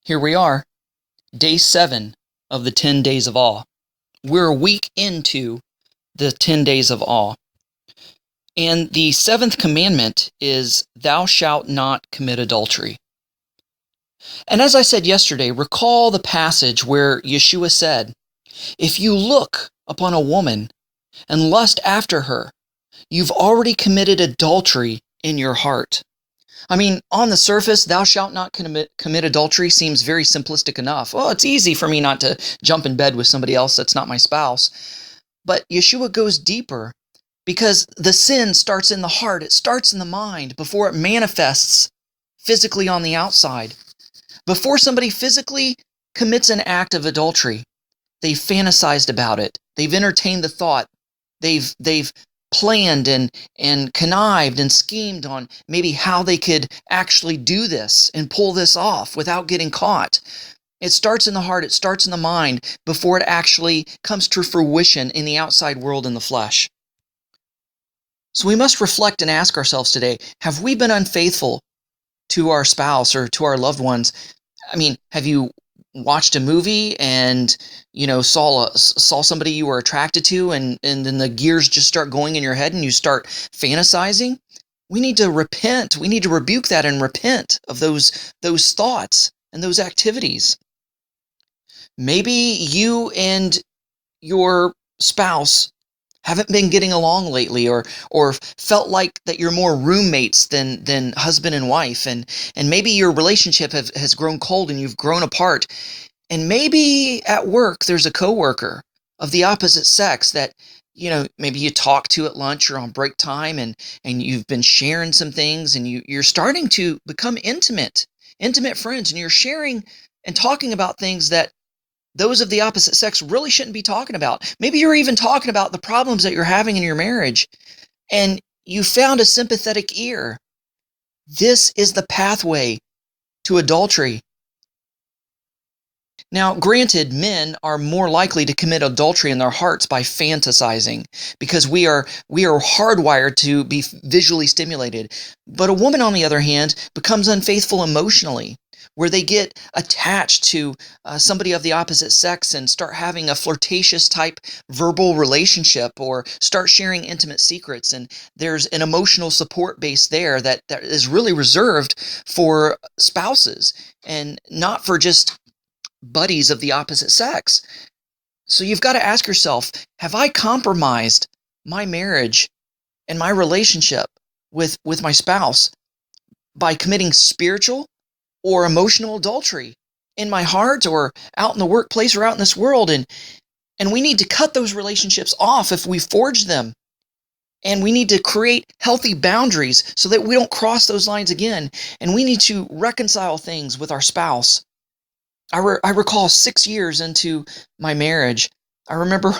Here we are, day 7 of the 10 days of awe. We're a week into the 10 days of awe. And the 7th commandment is, thou shalt not commit adultery. And as I said yesterday, recall the passage where Yeshua said, if you look upon a woman and lust after her, you've already committed adultery in your heart. I mean, on the surface, thou shalt not commit adultery seems very simplistic enough. Well, it's easy for me not to jump in bed with somebody else that's not my spouse. But Yeshua goes deeper because the sin starts in the heart. It starts in the mind before it manifests physically on the outside. Before somebody physically commits an act of adultery, they've fantasized about it. They've entertained the thought. They've planned and connived and schemed on maybe how they could actually do this and pull this off without getting caught. It starts in the heart, it starts in the mind before it actually comes to fruition in the outside world in the flesh. So we must reflect and ask ourselves today, have we been unfaithful to our spouse or to our loved ones? I mean, have you watched a movie and saw somebody you were attracted to, and then the gears just start going in your head and you start fantasizing? We need to repent. We need to rebuke that and repent of those thoughts and those activities. Maybe you and your spouse haven't been getting along lately, or felt like that you're more roommates than husband and wife, and maybe your relationship has grown cold and you've grown apart. And maybe at work there's a coworker of the opposite sex that maybe you talk to at lunch or on break time, and you've been sharing some things, and you're starting to become intimate friends, and you're sharing and talking about things that those of the opposite sex really shouldn't be talking about. Maybe you're even talking about the problems that you're having in your marriage, and you found a sympathetic ear. This is the pathway to adultery. Now, granted, men are more likely to commit adultery in their hearts by fantasizing, because we are hardwired to be visually stimulated. But a woman, on the other hand, becomes unfaithful emotionally, where they get attached to somebody of the opposite sex and start having a flirtatious type verbal relationship, or start sharing intimate secrets. And there's an emotional support base there that is really reserved for spouses and not for just buddies of the opposite sex. So you've got to ask yourself, have I compromised my marriage and my relationship with my spouse by committing spiritual or emotional adultery in my heart or out in the workplace or out in this world? And we need to cut those relationships off if we forge them. And we need to create healthy boundaries so that we don't cross those lines again. And we need to reconcile things with our spouse. I recall 6 years into my marriage, I remember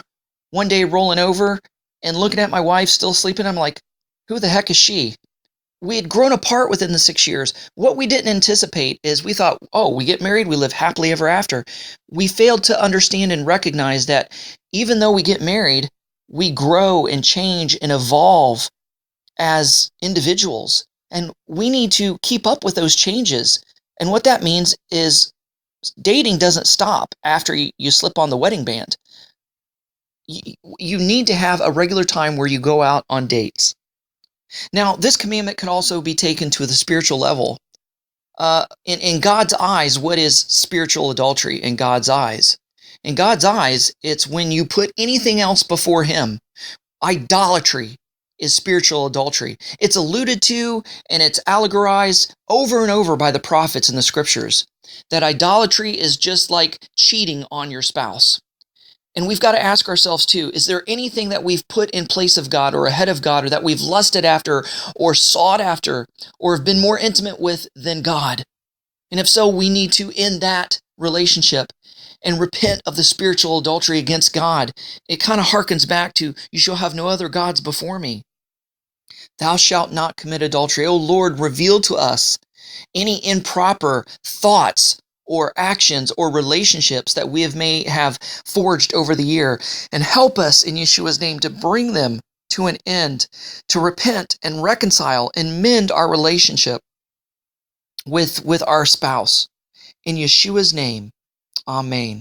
one day rolling over and looking at my wife still sleeping. I'm like, who the heck is she? We had grown apart within the 6 years. What we didn't anticipate is we thought, oh, we get married, we live happily ever after. We failed to understand and recognize that even though we get married, we grow and change and evolve as individuals. And we need to keep up with those changes. And what that means is dating doesn't stop after you slip on the wedding band. You need to have a regular time where you go out on dates. Now, this commandment can also be taken to the spiritual level. In God's eyes, what is spiritual adultery in God's eyes? In God's eyes, it's when you put anything else before Him. Idolatry is spiritual adultery. It's alluded to and it's allegorized over and over by the prophets in the scriptures, that idolatry is just like cheating on your spouse. And we've got to ask ourselves too, is there anything that we've put in place of God or ahead of God, or that we've lusted after or sought after or have been more intimate with than God? And if so, we need to end that relationship and repent of the spiritual adultery against God. It kind of harkens back to, you shall have no other gods before me. Thou shalt not commit adultery. O Lord, reveal to us any improper thoughts or actions or relationships that we may have forged over the year, and help us in Yeshua's name to bring them to an end, to repent and reconcile and mend our relationship with our spouse. In Yeshua's name, amen.